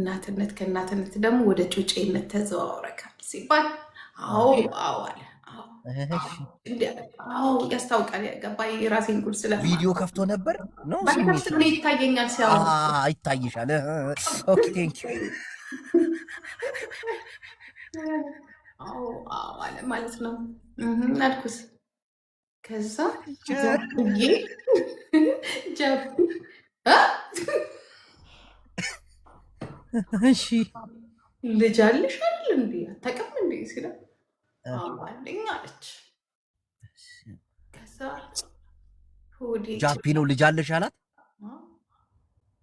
እናትነት ከእናትነት ደግሞ ወደ ጩጬነት ተዘዋውረካል ሲባል አዎ አዎ አለ። አዎ ያስታውቃል። ገባ የራሴን ጉድ ስለ ቪዲዮ ከፍቶ ነበር ነው ስሜት ይታየኛል ሲያወራ ይታይሻል። ኦኬ ቴንክ ዩ አለ ማለት ነው አልኩት። ከዛ ጀብዬ እሺ ልጅ አለሽ አይደል እንዴ አታውቅም እንዴ ሲላ አለኝ አለች። ከዛ ጃፒ ነው ልጅ አለሽ አላት።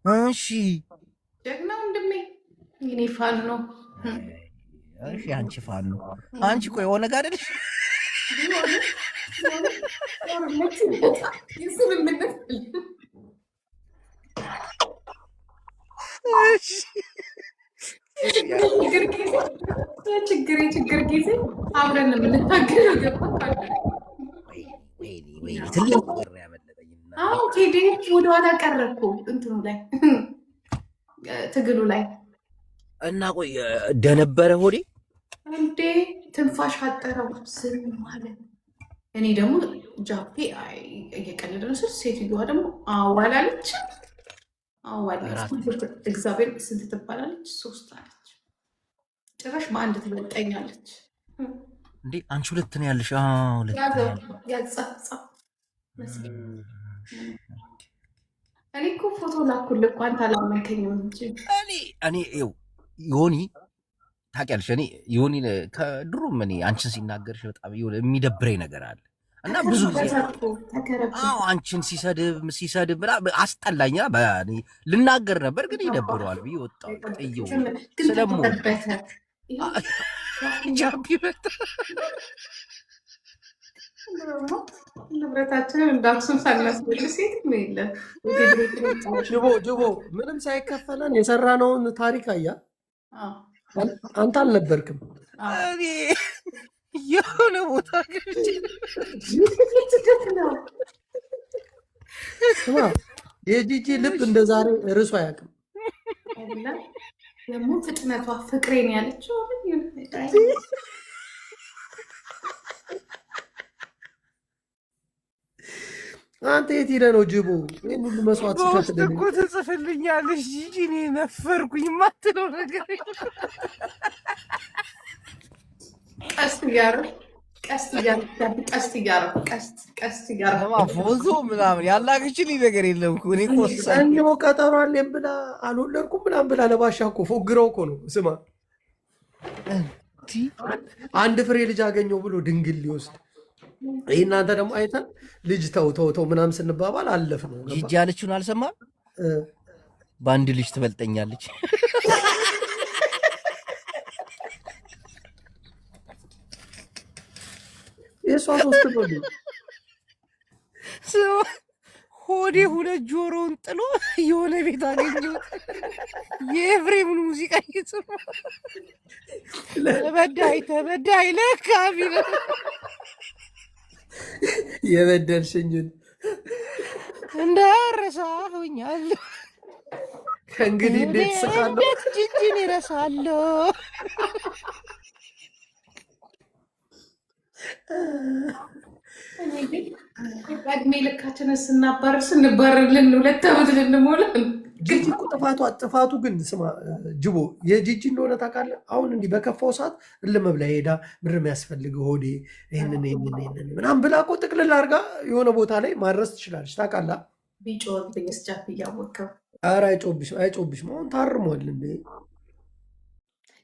እሺ ጀግና ወንድሜ የኔ ፋን ነው። እሺ አንቺ ፋን ነው አንቺ ቆይ የሆነ ጋር አይደልሽ ችግር ጊዜ አብረን የምንታገለው ገባ። ቴዲ ወደኋላ ቀረኩ እንትኑ ላይ ትግሉ ላይ እና ቆይ ደነበረ ሆዴ እንዴ ትንፋሽ አጠረው ዝም ማለት። እኔ ደግሞ ጃፔ እየቀለደ ነው ስል ሴትዮዋ ደግሞ አዋላለች። እግዚአብሔር ስንት ትባላለች? 3 አለች። ጭራሽ በአንድ ትበልጠኛለች። እንዴ አንቺ 2 ነው ያለሽ? ያጻጻ እኔ እኮ ፎቶ ላኩልህ እኮ አንተ አላመንከኝም እንጂ እኔ ዮኒ ታውቂያለሽ፣ እኔ ዮኒ ከድሮም እኔ አንቺን ሲናገርሽ በጣም የሚደብረኝ ነገር አለ እና ብዙ ጊዜ አንቺን ሲሰድብ አስጠላኛ። ልናገር ነበር ግን ይደብረዋል ብዬ ወጣሁ። ጥዬው ስለምወድ ጃፒ በታ ንብረታችንን እንዳክሱም ሳናስመልስ የትም የለም። ጅቦ ምንም ሳይከፈለን የሰራነውን ታሪክ አያ አንተ አልነበርክም። የሆነ ቦታ የጂጂ ልብ እንደ ዛሬ እርሱ አያውቅም። ደግሞ ፍጥነቷ ፍቅሬን ያለችው አንተ የት ሄደህ ነው ጅቦ? ይህን ሁሉ መስዋዕት በውስጥ እኮ ትጽፍልኛለሽ ጂጂ። እኔ ነፈርኩኝ የማትለው ነገር ቀስት እያደረኩ ፎዞ ምናምን ያላክችልኝ ነገር የለም እኮ። እኔ ሰኞ ቀጠሮ አለኝ ብላ አልወለድኩም ምናምን ብላ ለባሻ እኮ ፎግረው እኮ ነው። ስማ አንድ ፍሬ ልጅ አገኘው ብሎ ድንግል ሊወስድ ይህ እናንተ ደግሞ አይተን ልጅ ተው ምናምን ስንባባል አለፍ ነው። ጂጂ ያለችውን አልሰማም። በአንድ ልጅ ትበልጠኛለች። የእሷ 3 ነው። ሆዴ 2 ጆሮውን ጥሎ የሆነ ቤት አገኘሁት። የኤፍሬምን ሙዚቃ እየሰማ ተበዳይ ለካ ቢለ የበደልሽኝን እንዳረሳሁኛለሁ። ከእንግዲህ እንዴት ስቃለሁ? እንዴት ጂጂን ይረሳለሁ? እድሜ ልካችንን ስንባረርልን 2 ዓመት ልንሞላ ጂጂ እኮ ጥፋቱ ግን ስማ ጅቦ የጂጂ እንደሆነ ታውቃለህ። አሁን እንዲህ በከፋው ሰዓት እልም ብላ ሄዳ ምር የሚያስፈልገው ሆዴ ይህንን ምናምን ብላ እኮ ጥቅልል አድርጋ የሆነ ቦታ ላይ ማድረስ ትችላለች። ታውቃለህ። ቢጮህብኝ ስጃፍ እያወቀው ኧረ አይጮብሽም። አሁን ታርሟል እንዴ?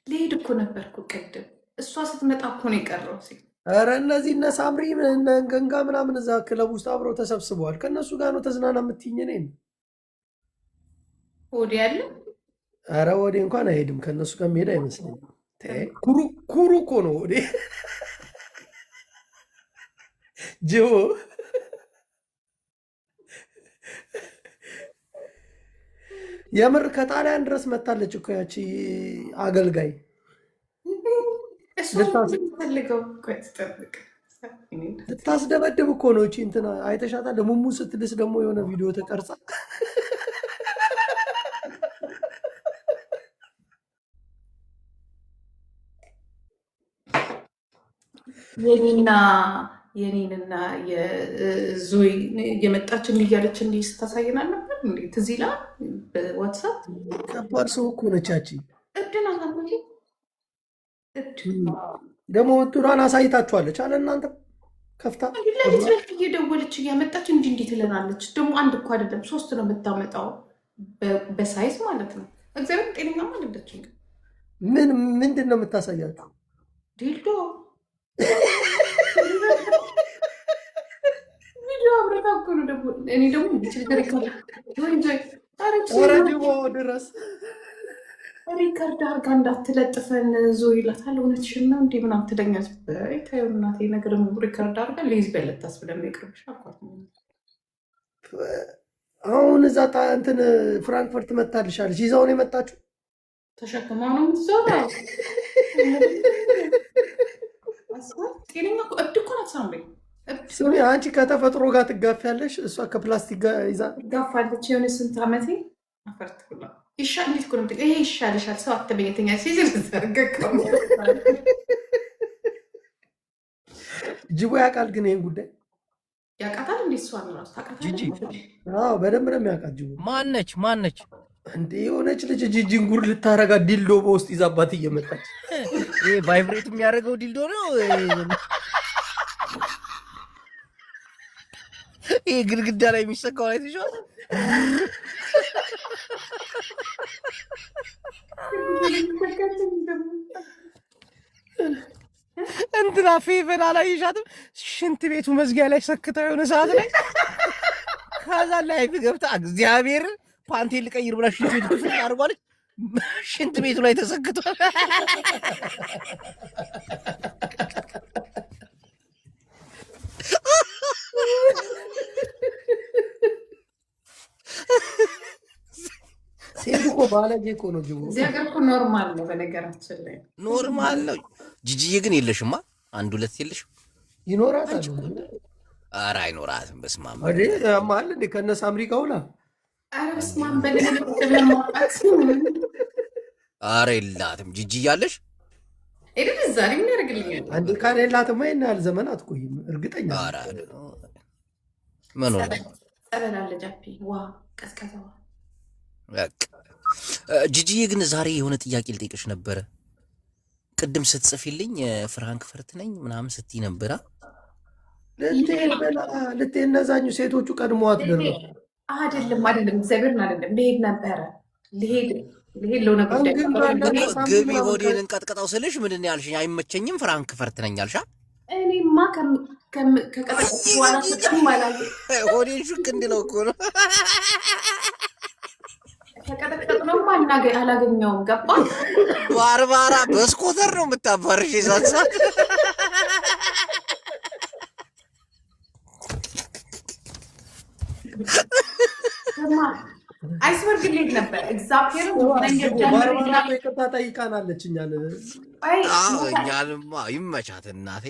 ልሄድ እኮ ነበርኩ ቅድም። እሷ ስትመጣ እኮ ነው የቀረው። ኧረ እነዚህ እነ ሳምሪ እነ ገንጋ ምናምን እዛ ክለብ ውስጥ አብረው ተሰብስበዋል። ከእነሱ ጋር ነው ተዝናና የምትይኝ እኔን ወዲ ያለ ኧረ ወዴ እንኳን አይሄድም። ከእነሱ ጋር የሚሄድ አይመስለኝም። ኩሩ እኮ ነው ወዴ ጅቦ የምር ከጣሊያን ድረስ መታለች እኮ ያቺ አገልጋይ ልታስደበድብ እኮ ነው። እቺ እንትና አይተሻታል። ሙሙ ስትልስ ደግሞ የሆነ ቪዲዮ ተቀርጻ የኔና የኔንና የዞይ የመጣች እንዲህ እያለች እንዲህ ስታሳየናል ነበር። እንዴት እዚህ ላይ በዋትሳፕ ከባድ ሰው እኮ ነቻች። እድናት ደግሞ እንትኗን አሳይታችኋለች አለ እናንተ ከፍታ ለሊት እየደወለች እያመጣች እንዲህ እንዲህ ትለናለች። ደግሞ አንድ እኮ አይደለም 3 ነው የምታመጣው በሳይዝ ማለት ነው። እግዚአብሔር ጤነኛም አይደለችም። ምንድን ነው የምታሳያችሁ? ዲልዶ ቪዲዮ አብረታ እኮ ነው። ደግሞ እኔ ደግሞ ድረስ ሪከርድ አርጋ እንዳትለጥፈን ዞ ይላታል። እውነትሽን ነው እንዲህ ምናምን ትለኛለች። ታዩ እናቴ ነገር ሪከርድ አርጋ ሊዝ በለታስ ብለን ይቅርብሽ አልኳት። አሁን እዛ እንትን ፍራንክፈርት መታልሻለች። ይዛውን የመጣችሁ ተሸክማ ነው የምትዞረው። ጤነኛ እብድ እኮ ናት ሳምሪ። ስሚ አንቺ ከተፈጥሮ ጋር ትጋፊያለሽ፣ እሷ ከፕላስቲክ ጋር ይዛ ትጋፋለች። የሆነ ስንት ዓመቴ አፈርት ሁላ ይሻል። እንዴት እኮ ነው ይሄ ይሻልሻል። ሰው አትበኘተኛ ሲዝር ዘርገቀሙ ጅቦ ያውቃል። ግን ይህን ጉዳይ ያውቃታል። እንዴት እሷ ራሱ ታውቃታለች? በደንብ ነው የሚያውቃት። ጅቦ ማነች እንዴ? የሆነች ልጅ ጅንጉር ልታረጋ ዲልዶ በውስጥ ይዛባት እየመጣች ይሄ ቫይብሬት የሚያደርገው ዲልዶ ነው። ይሄ ግድግዳ ላይ የሚሰካው አይተሽዋል? እንትና ፌቨን አላየሻትም? ሽንት ቤቱ መዝጊያ ላይ ሰክተው የሆነ ሰዓት ላይ ከዛ ላይ ገብታ እግዚአብሔርን ፓንቴን ልቀይር ብላ ሽንት ቤቱ ክፍል አድርጓለች። ሽንት ቤቱ ላይ ተሰክቷል። ሴት እኮ ባለጌ እኮ ነው። ጅቦ እዚህ ሀገር እኮ ኖርማል ነው። በነገራችን ላይ ኖርማል ነው። ጂጂዬ ግን የለሽማ? 1-2 የለሽም? ይኖራታል። ኧረ አይኖራትም። በስመ አብ ማለ እንደ ከነ ሳምሪ ጋውላ ኧረ የላትም። ጂጂ እያለሽ ዛሬ ምን ያደርግልኛል? አንድ ካን የላትማ። ይሄን ያህል ዘመን አትቆይም። እርግጠኛ መኖር ጸበላለ ጃፒ ዋ ቀዝቀዘ ጂጂዬ ግን ዛሬ የሆነ ጥያቄ ልጠይቅሽ ነበረ። ቅድም ስትጽፊልኝ ፍራንክፈርት ነኝ ምናምን ስትይ ነበረ። ልትሄድ እነዛኙ ሴቶቹ ቀድሞዋት ደረሱ። አይደለም እግዚአብሔርን አይደለም። ልሄድ ነበረ ልሄድ ለሆነ ግቢ ሆዴን እንቀጥቀጠው ስልሽ ምንድን ያልሽኝ? አይመቸኝም ፍራንክፈርት ነኝ አልሻ። እኔማ ከቀጠቀጥ በኋላ ተጨማላ ሆዴን ሹክ እንድለው እኮ ነው። ከቀጠቀጥ ነው አላገኘውም። ገባ ባርባራ በስኮተር ነው የምታባርሽ ይዛሳ አይስበርግ ልሄድ ነበር። እግዚአብሔር ይቅርታ ጠይቃናለች። እኛንማ ይመቻት እናቴ።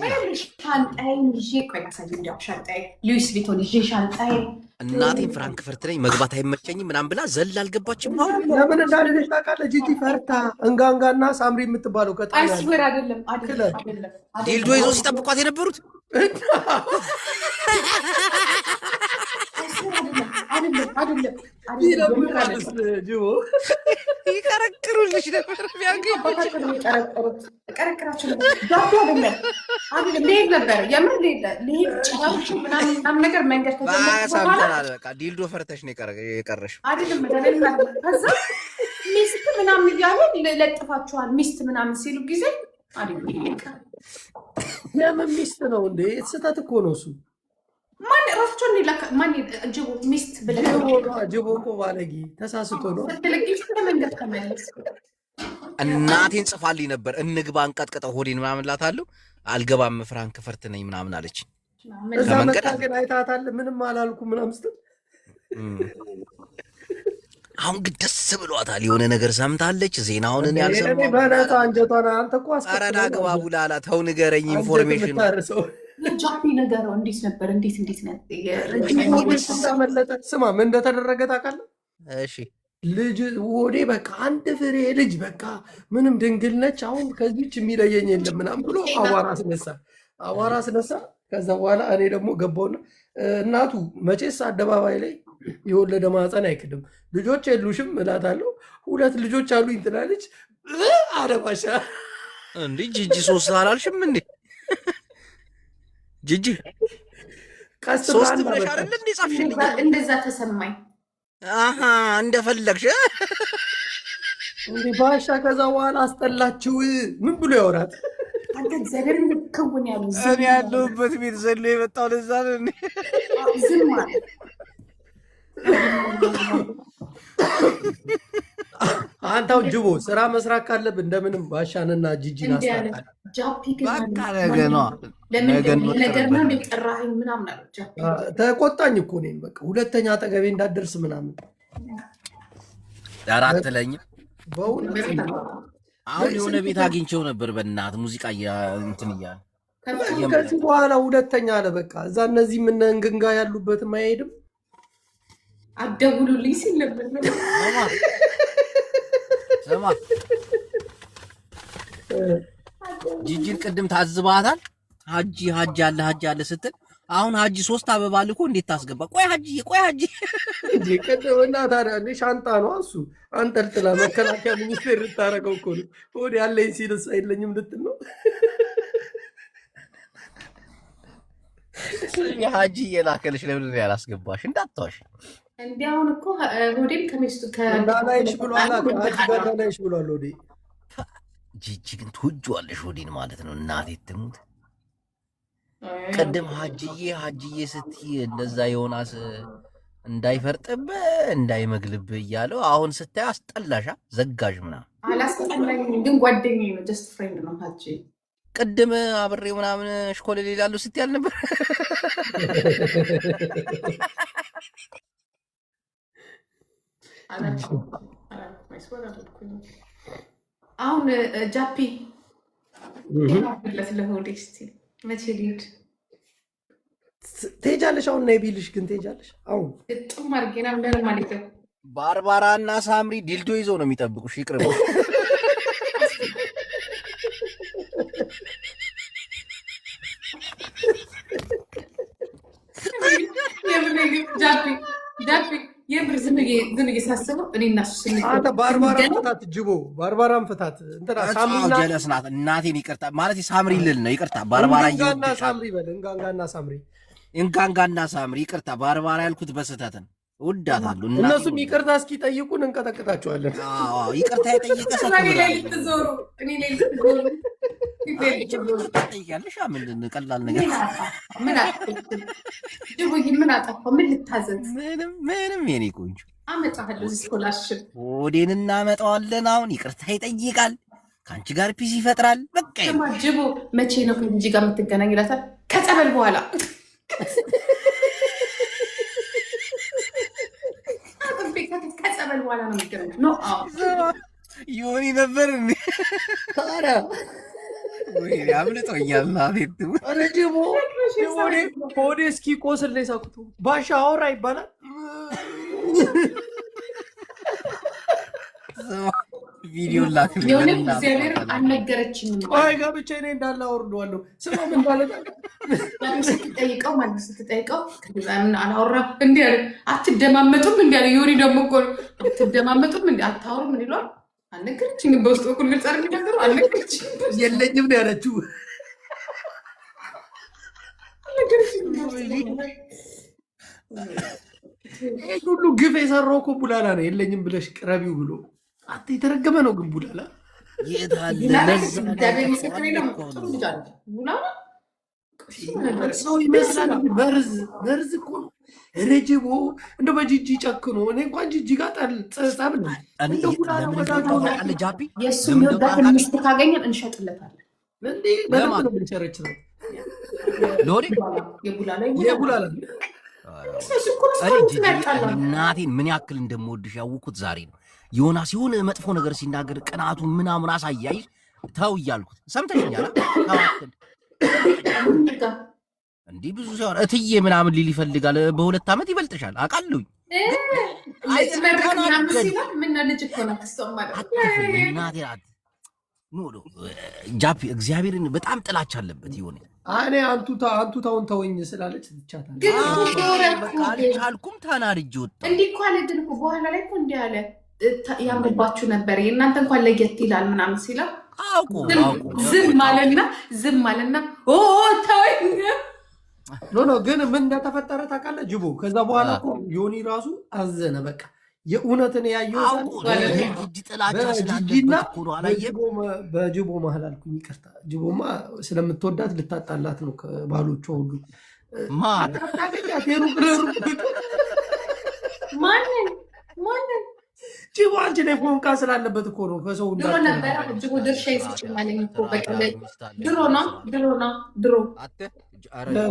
ሻንጣዬን ይዤ ቆይ ላሳይህ። እንዲያው ሻንጣዬ ሉዊስ ቪቶን ይዤ ሻንጣዬን እናቴን ፍራንክፈርት ነኝ መግባት አይመቸኝም ምናምን ብላ ዘላ አልገባችም። ለምን እንዳለች ታውቃለች? ጂጂ ፈርታ እንጋንጋና ሳምሪ የምትባለው አይስበር አይደለም ዲልዶ ይዞ ሲጠብቋት የነበሩት ይቀረቅሩልሽ ነበር። ነገር መንገድ ሰምተናል። በቃ ዲልዶ ፈርተሽ ነው የቀረሽው። ሚስት ምናምን እያሉ ለጥፋችኋል። ሚስት ምናምን ሲሉ ጊዜ ለምን ሚስት ነው እንዴ? ስህተት እኮ ነው እሱ። ማን ራሳቸውን ማን ጅቦ ሚስት ብለህ ጅቦ እኮ ባለጌ ተሳስቶ ነው። እናቴን ጽፋልኝ ነበር እንግባ እንቀጥቀጠው ሆዴን ምናምን እላታለሁ። አልገባም ፍራንክፈርት ነኝ ምናምን አለች። እዛ መጣ ግን አይታታል። ምንም አላልኩ ምናምን ስትል አሁን ግን ደስ ብሏታል። የሆነ ነገር ሰምታለች። ዜናውን ያልሰማሁ በነፃ አንጀቷን አንተ እኮ አረዳ ግባ ቡላላ ተው ንገረኝ ኢንፎርሜሽን ጃፒ ነገረው። እንዴት ነበር? እንዴት ተመለጠ። ስማ ምን እንደተደረገ ታውቃለህ? እሺ ልጅ ወዴ በቃ አንድ ፍሬ ልጅ በቃ ምንም ድንግል ነች። አሁን ከዚች የሚለየኝ የለም ምናምን ብሎ አቧራ አስነሳ። አቧራ አስነሳ። ከዛ በኋላ እኔ ደግሞ ገባውና እናቱ መቼስ አደባባይ ላይ የወለደ ማህፀን አይክድም፣ ልጆች የሉሽም እላታለሁ። 2 ልጆች አሉኝ ትላለች። አረባሻ እንዴ ጂጂ 3 አላልሽም እንዴ? ጂጂ ቀስ 3 ብለሽ አይደል እንዴ ጻፍሽልኝ? እንደዛ ተሰማኝ። አሃ እንደፈለግሽ እንዴ ባሻ። ከዛ በኋላ አስጠላችው። ምን ብሎ ያወራት? አንተ እግዚአብሔር ከውን ያሉ እኔ ያለሁበት ቤት ዘሎ የመጣው ለዛ ነው እንዴ? ዝም ማለት አንተው ጅቦ ስራ መስራት ካለብህ እንደምንም ባሻንና ጂጂን አስታርቃል። ነገር ነው የቀራኸኝ ምናምን አለ ጃፒ። ተቆጣኝ እኮ እኔን በቃ ሁለተኛ አጠገቤ እንዳትደርስ ምናምን አራት ለኝ። በእውነት አሁን የሆነ ቤት አግኝቼው ነበር በእናት ሙዚቃ እንትን እያለ ከዚህ በኋላ ሁለተኛ አለ በቃ እዛ እነዚህ ምን እንግንጋ ያሉበትም አይሄድም። አደውሉልኝ ሲል ነበር። ሰማ ጂጂን ቅድም ታዝባታል። ሀጂ አለ ስትል አሁን ሀጂ 3 አበባ ልኮ እንዴት ታስገባ? ቆይ ሀጂ ቅድምና ታዲያ እኔ ሻንጣ ነው እሱ አንጠልጥላ መከላከያ ሚኒስቴር ልታረገው እኮ ነው። ወዲ ያለኝ ሲልስ አይለኝም ልትል ነው። ሀጂ የላከልሽ ለምን ያላስገባሽ? እንዳትዋሽ። እንዴ አሁን እኮ ሆዴም ከሚስቱ ከዳላይሽ ብሏል። ሀጂ ጋር ዳላይሽ ብሏል። ሆዴ ጂጂ ግን ትወጂዋለሽ ሆዴን ማለት ነው። እናቴ ትሙት። ቅድም ሀጂዬ ስትይ እንደዛ ዮናስ እንዳይፈርጥብህ እንዳይመግልብህ እያለው አሁን ስታይ አስጠላሻ ዘጋሽ ምናምን። አላስጠላኝም ግን ጓደኛዬ ነው፣ ጀስት ፍሬንድ ነው ሀጂ። ቅድም አብሬው ምናምን ሽኮሌ ሌላሉ ስትይ አልነበር? አሁን ጃፒ ለት ለሆዴ ስቲል መቼ ልሂድ ትሄጃለሽ? አሁን ነይ ቢልሽ ግን ትሄጃለሽ? አሁን ጥም አድርጌና ምንድን ማለት ነው? ባርባራ እና ሳምሪ ዲልዶ ይዘው ነው የሚጠብቁሽ። ይቅርብ ጃፒ የምር ዝም ብዬ ሳስበው እኔ እና እሱ አንተ ባርባራን ፍታት፣ ጅቦ ባርባራን ፍታት። እንትና ሳምሪና ጀለስ ናት። እናቴን ይቅርታ ማለት ሳምሪ ልል ነው። ይቅርታ ባርባራ እንጋንጋና ሳምሪ በል። እንጋንጋና ሳምሪ ይቅርታ ባርባራ ያልኩት በስህተትን ውዳታሉ። እነሱም ይቅርታ እስኪጠይቁን እንቀጠቅጣቸዋለን። ይቅርታ የጠየቀ ሰው ጠይቂያለሽ። ምን ቀላል ነገር ምን አጠፋሁ? ምን ልታዘዝ? ምንም የኔ ቆንጆ አመጣለሁ። ስኮላርሽፕ ወዴን እናመጣዋለን። አሁን ይቅርታ ይጠይቃል፣ ከአንቺ ጋር ፒስ ይፈጥራል። በቃ ጅቦ መቼ ነው ከእንጂ ጋር የምትገናኝ ይላታል። ከጸበል በኋላ ከጸበል በኋላ ነው የሚገናኝ ነው። ይሆን ነበር ታዲያ አምልጦኛል። ናቴት ጅቦ ሆዴ እስኪ ቆስል ላይ ሳኩቱ ባሻ አወራ ይባላል። ቪዲዮ ላክ እግዚአብሔር አልነገረችኝም። ቆይ ገብቼ እኔ እንዳለ አወርደዋለሁ። ስማ ምን ባለ ስትጠይቀው ማለት ስትጠይቀው አላወራም እንዲ ያለ አትደማመጡም እንዲ ያለ የሆኒ ደግሞ እኮ አትደማመጡም እንዲ አታወሩም ምን ይሏል። አልነገረችኝም። በውስጥ በኩል ግልጽ አድርግ ነገሩ አልነገረችኝም። የለኝም ነው ያለችው። ይህ ሁሉ ግፍ የሰራው እኮ ቡላላ ነው። የለኝም ብለሽ ቅረቢው ብሎ አንተ የተረገመ ነው። ግን ቡላላ ሰው ይመስላል። በርዝ እኮ ነው። ረጅቦ እንደ በጂጂ ጨክኖ እኔ እንኳን ጂጂ ጋር ጸብ ነው። የእሱን ወዳት ሚስት ካገኘን እንሸጥለታለን። እንዴ በደንብ ነው የምንቸረችረው። የቡላላ እናቴን ምን ያክል እንደምወድሽ ያወኩት ዛሬ ነው። ዮናስ የሆነ መጥፎ ነገር ሲናገር ቅናቱ ምናምን አሳያይሽ ተው እያልኩት ሰምተሽኛል። እንዲህ ብዙ ሲሆን እትዬ ምናምን ሊል ይፈልጋል። በ2 ዓመት ይበልጥሻል አውቃለሁኝ። ጃፒ እግዚአብሔርን በጣም ጥላቻ አለበት። ይሆን እኔ አንቱታውን ተወኝ ስላለች ትቻታለች። በቃ አልቻልኩም፣ ተናድጄ ወጣሁ። እንዲህ እኮ አለ። ግን እኮ በኋላ ላይ እኮ እንዲህ አለ ያምርባችሁ ነበር የእናንተ እንኳን ለየት ይላል ምናምን ሲለው ዝም አለና ተወኝ። ኖ ግን ምን እንደተፈጠረ ታውቃለህ ጅቦ? ከዛ በኋላ እኮ ዮኒ ራሱ አዘነ። በቃ የእውነትን ያየው በጅቦ መሀል አልኩኝ፣ ይቅርታ። ጅቦማ ስለምትወዳት ልታጣላት ነው ከባሎቿ ሁሉ። ማንን ጅቦ አንቺ ላይ ፎንቃ ስላለበት እኮ ነው። ከሰው ድሮ ነበረ ጅቦ ድርሻ ይስጭማለኝ እኮ ድሮ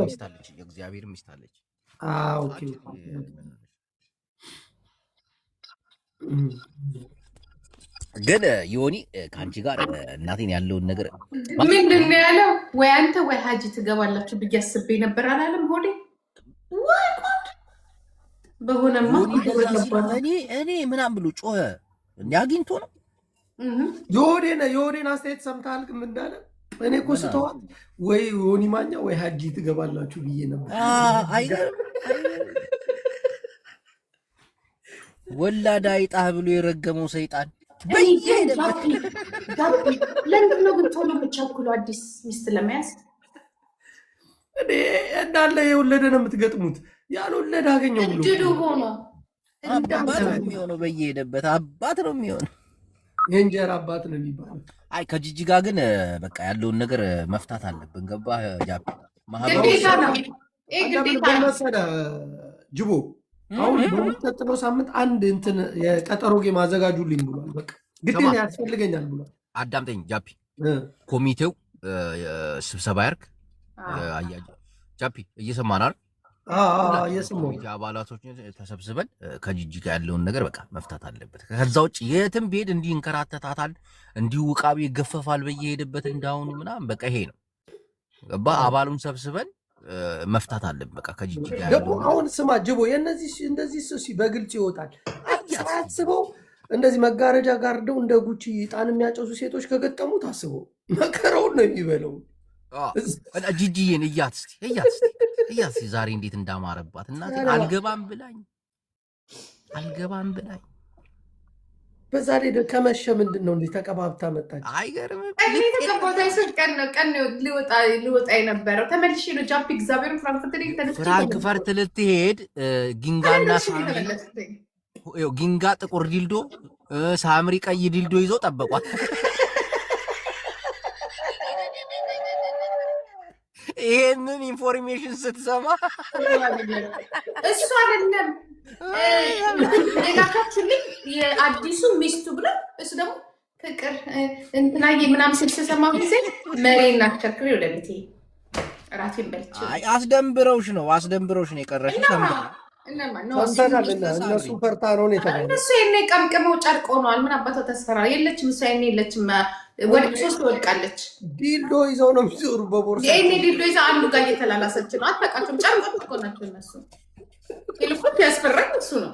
ሚስት አለች፣ የእግዚአብሔር ሚስት አለች። ግን ዮኒ ከአንቺ ጋር እናቴን ያለውን ነገር ምንድን ነው ያለው? ወይ አንተ ወይ ሀጂ ትገባላችሁ ብዬ አስቤ ነበር አላለም ሆዴ። በሆነማ እኔ ምናምን ብሎ ጮኸ። አግኝቶ ነው የሆዴን አስተያየት ሰምተሃል? ግን እንዳለ እኔ እኮ ስተዋል ወይ ዮኒ ማኛ ወይ ሀጂ ትገባላችሁ ብዬ ነበር። ወላዳ አይጣህ ብሎ የረገመው ሰይጣን ለምንድን ነው ግን ቶሎ የምትቸኩለው አዲስ ሚስት ለመያዝ? እኔ እንዳለ የወለደ ነው የምትገጥሙት። ያልወለደ አገኘው ብሎ እድሉ ሆኖ አባት ነው የሚሆነው። በየሄደበት አባት ነው የሚሆነው። የእንጀራ አባት ነው የሚባለው። አይ ከጂጂ ጋር ግን በቃ ያለውን ነገር መፍታት አለብን። ገባህ ጃፒ? ግዴታ ነው መሰለህ ጅቦ። አሁን በሚቀጥለው ሳምንት አንድ እንትን የቀጠሮ ጌም አዘጋጁልኝ ብሏል። በቃ ግዴታ ያስፈልገኛል ብሏል። አዳምጠኝ ጃፒ። ኮሚቴው ስብሰባ ያርግ። አያጅ ጃፒ እየሰማን አይደል? ኮሚቴ አባላቶች ተሰብስበን ከጂጂ ጋር ያለውን ነገር በቃ መፍታት አለበት። ከዛ ውጭ የትም ብሄድ እንዲህ እንከራተታታል፣ እንዲሁ ውቃቢ ይገፈፋል በየሄደበት እንዳሁኑ ምናምን። በቃ ይሄ ነው ገባ? አባሉን ሰብስበን መፍታት አለብን። በቃ ከጂጂ ጋር ደግሞ አሁን ስማ ጅቦ፣ የነዚህ እንደዚህ በግልጽ ይወጣል። አስበው እንደዚህ መጋረጃ ጋርደው እንደ ጉቺ ጣን የሚያጨሱ ሴቶች ከገጠሙ ታስበው መከራውን ነው የሚበለው። ጂጂዬን እያት እስኪ ዛሬ እንዴት እንዳማረባት እናቴ። አልገባም ብላኝ በዛ ላይ ከመሸ ምንድን ነው እንዴ ተቀባብታ መጣች። አይገርምም? ተቀባብታ ቀን ሊወጣ የነበረው ተመልሼ ነው ጃፒ። እግዚአብሔር ፍራንክፈርት ልትሄድ ጊንጋና ጊንጋ ጥቁር ዲልዶ ሳምሪ ቀይ ዲልዶ ይዘው ጠበቋት። ይሄንን ኢንፎርሜሽን ስትሰማ እሱ አይደለም ሌላካችሁልኝ የአዲሱ ሚስቱ ብሎ እሱ ደግሞ ፍቅር እንትናዬ ምናምን ስል ስሰማ ጊዜ መሬና አሽከርክሬ ወደ ቤቴ እራቴን በልቼ። አስደንብረውሽ ነው የቀረሽ። እነሱ ፈርታ ነው የተባለው። እነሱ የኔ ቀምቅመው ጨርቅ ሆነዋል። ምን አባቷ ተስፈራ የለችም። እሷ የኔ የለችም። ሶስት ወድቃለች። ዲልዶ ይዘው ነው የሚዞሩ በቦርሳ። የኔ ዲልዶ ይዘው አንዱ ጋር እየተላላሰች ነው። አታውቃቸውም። ጨርቆች እኮ ናቸው እነሱ። ይልቁት ያስፈራኝ እሱ ነው።